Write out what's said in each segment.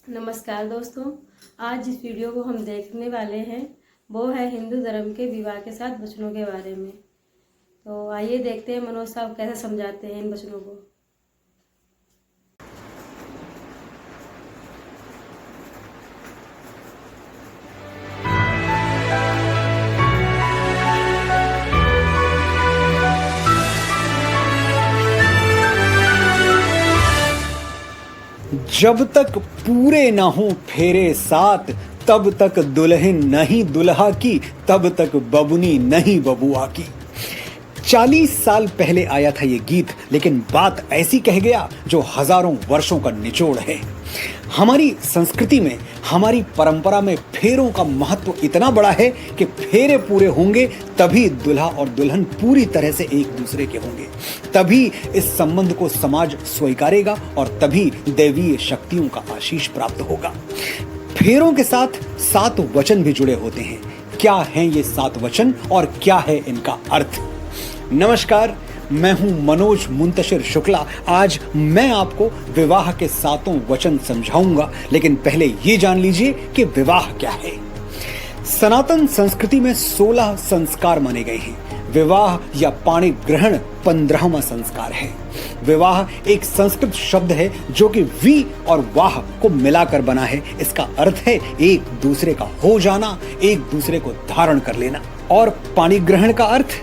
नमस्कार दोस्तों, आज जिस वीडियो को हम देखने वाले हैं वो है हिंदू धर्म के विवाह के साथ वचनों के बारे में। तो आइए देखते हैं मनोज साहब कैसे समझाते हैं इन वचनों को। जब तक पूरे ना हो फेरे साथ, तब तक दुल्हन नहीं दुल्हा की, तब तक बबुनी नहीं बबुआ की। 40 साल पहले आया था ये गीत, लेकिन बात ऐसी कह गया जो हजारों वर्षों का निचोड़ है। हमारी संस्कृति में, हमारी परंपरा में फेरों का महत्व इतना बड़ा है कि फेरे पूरे होंगे तभी दुल्हा और दुल्हन पूरी तरह से एक दूसरे के होंगे, तभी इस संबंध को समाज स्वीकारेगा और तभी दैवीय शक्तियों का आशीष प्राप्त होगा। फेरों के साथ 7 वचन भी जुड़े होते हैं। क्या हैं ये 7 वचन और क्या है इनका अर्थ? नमस्कार, मैं हूं मनोज मुंतशिर शुक्ला। आज मैं आपको विवाह के 7 वचन समझाऊंगा, लेकिन पहले ये जान लीजिए कि विवाह क्या है। सनातन संस्कृति में 16 संस्कार माने गए हैं। विवाह या पाणी ग्रहण 15वां संस्कार है। विवाह एक संस्कृत शब्द है जो कि वी और वाह को मिलाकर बना है। इसका अर्थ है एक दूसरे का हो जाना, एक दूसरे को धारण कर लेना। और पाणी ग्रहण का अर्थ,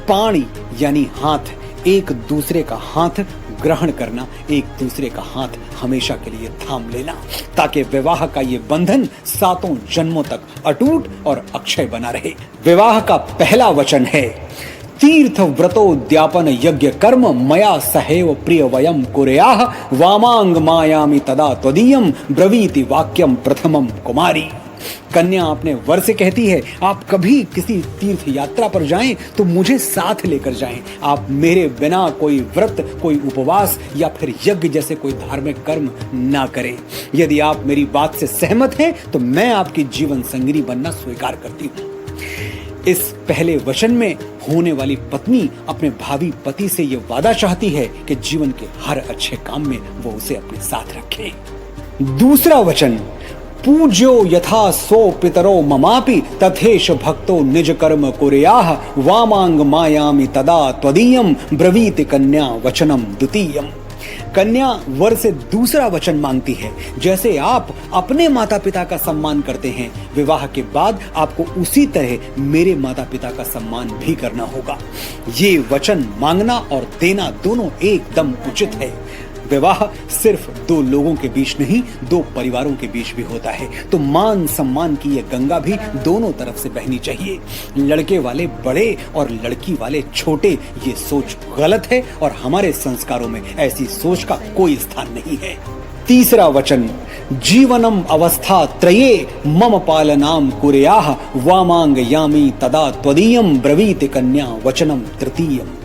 पाणी यानी हाथ, एक दूसरे का हाथ ग्रहण करना, एक दूसरे का हाथ हमेशा के लिए थाम लेना, ताकि विवाह का ये बंधन 7 जन्मों तक अटूट और अक्षय बना रहे। विवाह का पहला वचन है, तीर्थ व्रतोद्यापन यज्ञ कर्म मया सहैव प्रिय वयम कुर्याः वामांग मायामि तदा त्वदीयम ब्रवीति वाक्यम प्रथमम कुमारी। कन्या अपने वर से कहती है, आप कभी किसी तीर्थ यात्रा पर जाएं तो मुझे साथ लेकर जाएं। आप मेरे बिना कोई व्रत, कोई उपवास या फिर यज्ञ जैसे कोई धार्मिक कर्म ना करें। यदि आप मेरी बात से सहमत हैं तो मैं आपकी जीवन संगिनी बनना स्वीकार करती हूँ। इस पहले वचन में होने वाली पत्नी अपने भावी पति से यह वादा चाहती है कि जीवन के हर अच्छे काम में वो उसे अपने साथ रखे। दूसरा वचन, पूज्यो यथा सो पितरो ममापि तथेश भक्तो निज कर्म कुर्याः वामांग मायामि तदा त्वदीयम ब्रवीति कन्या वचनम द्वितीयम। कन्या वर से दूसरा वचन मांगती है। जैसे आप अपने माता पिता का सम्मान करते हैं, विवाह के बाद आपको उसी तरह मेरे माता पिता का सम्मान भी करना होगा। ये वचन मांगना और देना दोनों एकदम उचित है। विवाह सिर्फ 2 लोगों के बीच नहीं, 2 परिवारों के बीच भी होता है। तो मान सम्मान की यह गंगा भी दोनों तरफ से बहनी चाहिए। लड़के वाले बड़े और लड़की वाले छोटे, ये सोच गलत है और हमारे संस्कारों में ऐसी सोच का कोई स्थान नहीं है। तीसरा वचन, जीवनम अवस्था त्रये मम पालनाम कुर्याः वामांग यामी तदा त्वदीयम ब्रवीति कन्या वचनम तृतीयम।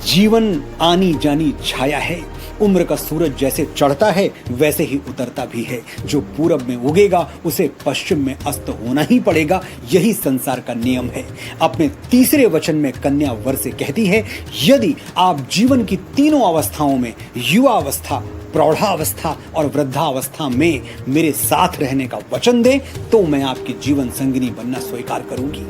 जीवन आनी जानी छाया है। उम्र का सूरज जैसे चढ़ता है वैसे ही उतरता भी है। जो पूरब में उगेगा उसे पश्चिम में अस्त होना ही पड़ेगा। यही संसार का नियम है। अपने तीसरे वचन में कन्या वर से कहती है, यदि आप जीवन की तीनों अवस्थाओं में, युवावस्था, प्रौढ़ावस्था और वृद्धावस्था में मेरे साथ रहने का वचन दें तो मैं आपकी जीवन संगिनी बनना स्वीकार करूंगी।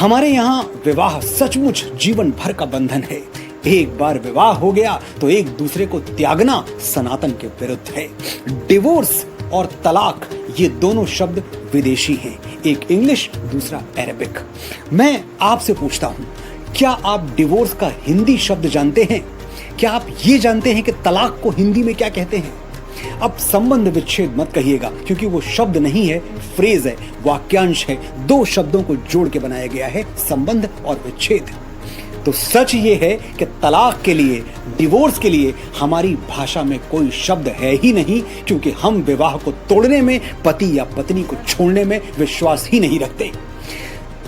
हमारे यहाँ विवाह सचमुच जीवन भर का बंधन है। एक बार विवाह हो गया तो एक दूसरे को त्यागना सनातन के विरुद्ध है। डिवोर्स और तलाक ये दोनों शब्द विदेशी हैं, एक इंग्लिश, दूसरा अरबिक। मैं आपसे पूछता हूं, क्या आप डिवोर्स का हिंदी शब्द जानते हैं? क्या आप ये जानते हैं कि तलाक को हिंदी में क्या कहते हैं? अब संबंध विच्छेद मत कहिएगा, क्योंकि वो शब्द नहीं है, फ्रेज है, वाक्यांश है। 2 शब्दों को जोड़ के बनाया गया है, संबंध और विच्छेद। तो सच ये है कि तलाक के लिए, डिवोर्स के लिए हमारी भाषा में कोई शब्द है ही नहीं, क्योंकि हम विवाह को तोड़ने में, पति या पत्नी को छोड़ने में विश्वास ही नहीं रखते।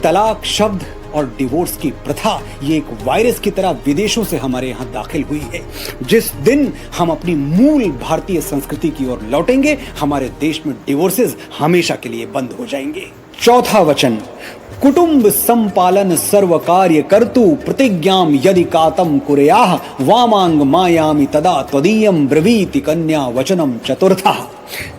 तलाक शब्द और डिवोर्स की प्रथा ये एक वायरस की तरह विदेशों से हमारे यहाँ दाखिल हुई है। जिस दिन हम अपनी मूल भारतीय संस्कृति की ओर लौटेंगे, हमारे देश में डिवोर्सेस हमेशा के लिए बंद हो जाएंगे। चौथा वचन, कुटुंब संपालन सर्व कार्य कर्तु प्रतिज्ञाम यदि कातम कुर्याः वामांग मायामि तदा त्वदीयम ब्रवीति कन्या वचनम चतुर्थः।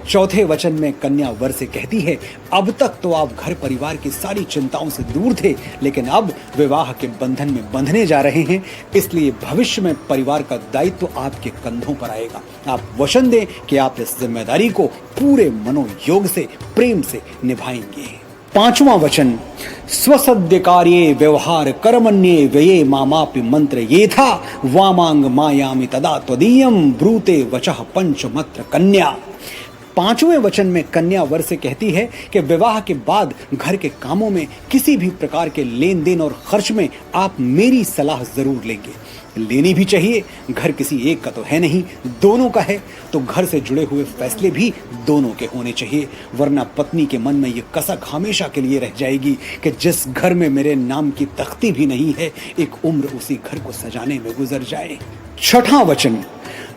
चौथे वचन में कन्या वर से कहती है, अब तक तो आप घर परिवार की सारी चिंताओं से दूर थे, लेकिन अब विवाह के बंधन में बंधने जा रहे हैं, इसलिए भविष्य में परिवार का दायित्व आपके कंधों पर आएगा। आप वचन दें कि आप इस जिम्मेदारी को पूरे मनोयोग से, प्रेम से निभाएंगे। पांचवा वचन, स्वसद्य कार्ये व्यवहार कर्मण्ये व्यये मामापि मंत्र ये था वामांग मायामि तदा त्वदीयम ब्रूते वचः पंचमत्र कन्या। पांचवें वचन में कन्या वर से कहती है कि विवाह के बाद घर के कामों में किसी भी प्रकार के लेन देन और खर्च में आप मेरी सलाह जरूर लेंगे। लेनी भी चाहिए, घर किसी एक का तो है नहीं, दोनों का है, तो घर से जुड़े हुए फैसले भी दोनों के होने चाहिए, वरना पत्नी के मन में ये कसक हमेशा के लिए रह जाएगी कि जिस घर में मेरे नाम की तख्ती भी नहीं है, एक उम्र उसी घर को सजाने में गुजर जाए। छठा वचन,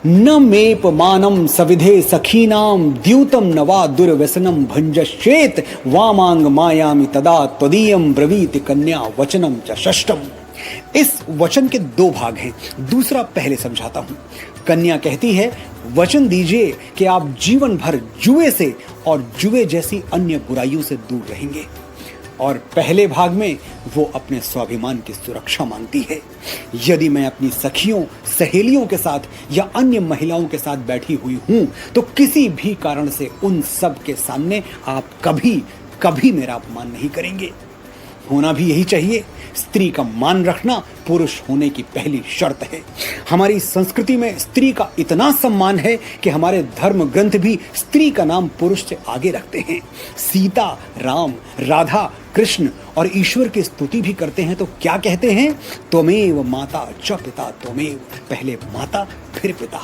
न मेप मानम सविधे सखीनाम द्यूतम नवा दुर्व्यसनम भंजश्चेत वामांग मायामि तदा त्वदीयम ब्रवीति कन्या वचनम च षष्ठम। इस वचन के दो भाग हैं, दूसरा पहले समझाता हूं। कन्या कहती है, वचन दीजिए कि आप जीवन भर जुए से और जुए जैसी अन्य बुराइयों से दूर रहेंगे। और पहले भाग में वो अपने स्वाभिमान की सुरक्षा मांगती है। यदि मैं अपनी सखियों, सहेलियों के साथ या अन्य महिलाओं के साथ बैठी हुई हूं, तो किसी भी कारण से उन सब के सामने आप कभी कभी मेरा अपमान नहीं करेंगे। होना भी यही चाहिए। स्त्री का मान रखना पुरुष होने की पहली शर्त है। हमारी संस्कृति में स्त्री का इतना सम्मान है कि हमारे धर्म ग्रंथ भी स्त्री का नाम पुरुष से आगे रखते हैं। सीता, राम, राधा, कृष्ण और ईश्वर की स्तुति भी करते हैं तो क्या कहते हैं? त्वमेव माता च पिता त्वमेव। पहले माता फिर पिता।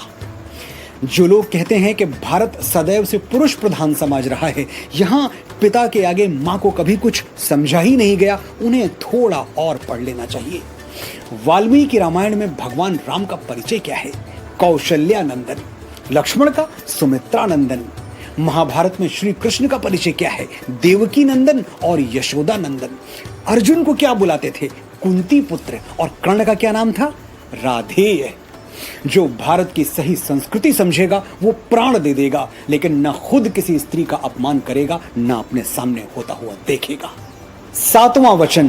जो लोग कहते हैं कि भारत सदैव से पुरुष प्रधान समाज रहा है, यहाँ पिता के आगे माँ को कभी कुछ समझा ही नहीं गया, उन्हें थोड़ा और पढ़ लेना चाहिए। वाल्मीकि रामायण में भगवान राम का परिचय क्या है? कौशल्यानंदन। लक्ष्मण का सुमित्रानंदन। महाभारत में श्री कृष्ण का परिचय क्या है? देवकी नंदन और यशोदा नंदन। अर्जुन को क्या बुलाते थे? कुंती पुत्र। और कर्ण का क्या नाम था? राधेय। जो भारत की सही संस्कृति समझेगा वो प्राण दे देगा, लेकिन न खुद किसी स्त्री का अपमान करेगा, न अपने सामने होता हुआ देखेगा। सातवां वचन,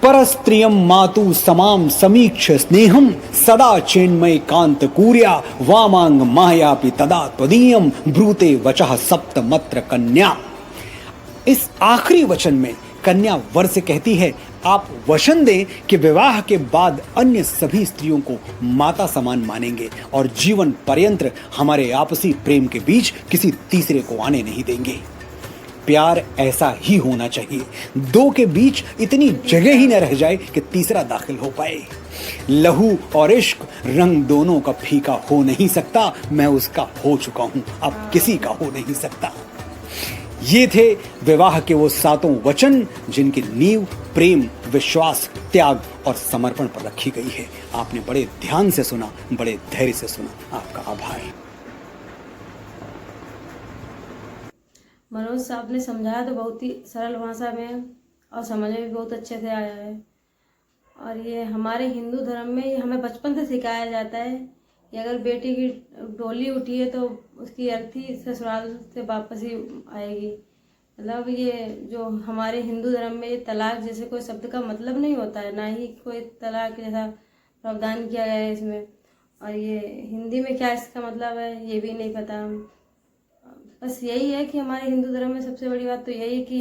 परस्त्रियम मातु समाम समीक्ष स्नेहम सदा चेन्मय कांत कूर्या वामांग मायापि तदा त्वदीयम ब्रूते वचः सप्तमत्र कन्या। इस आखिरी वचन में कन्या वर से कहती है, आप वचन दें कि विवाह के बाद अन्य सभी स्त्रियों को माता समान मानेंगे और जीवन पर्यंत हमारे आपसी प्रेम के बीच किसी तीसरे को आने नहीं देंगे। प्यार ऐसा ही होना चाहिए, दो के बीच इतनी जगह ही न रह जाए कि तीसरा दाखिल हो पाए। लहू और इश्क रंग दोनों का फीका हो नहीं सकता, मैं उसका हो चुका हूं, अब किसी का हो नहीं सकता। ये थे विवाह के वो सातों वचन जिनकी नींव प्रेम, विश्वास, त्याग और समर्पण पर रखी गई है। आपने बड़े ध्यान से सुना, बड़े धैर्य से सुना, आपका आभार। मनोज साहब ने समझाया तो बहुत ही सरल भाषा में और समझ में भी बहुत अच्छे से आया है। और ये हमारे हिंदू धर्म में ये हमें बचपन से सिखाया जाता है कि अगर बेटी की डोली उठी है तो उसकी अर्थी ससुराल से वापस ही आएगी। मतलब ये जो हमारे हिंदू धर्म में ये तलाक जैसे कोई शब्द का मतलब नहीं होता है, ना ही कोई तलाक जैसा प्रावधान किया गया है इसमें। और ये हिंदी में क्या इसका मतलब है ये भी नहीं पता। बस यही है कि हमारे हिंदू धर्म में सबसे बड़ी बात तो यही है कि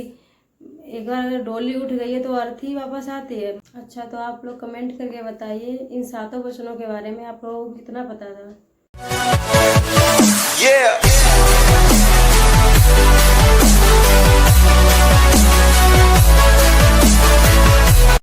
एक बार अगर डोली उठ गई है तो अर्थी वापस आती है। अच्छा, तो आप लोग कमेंट करके बताइए इन सातों वचनों के बारे में आप लोगों को कितना पता था।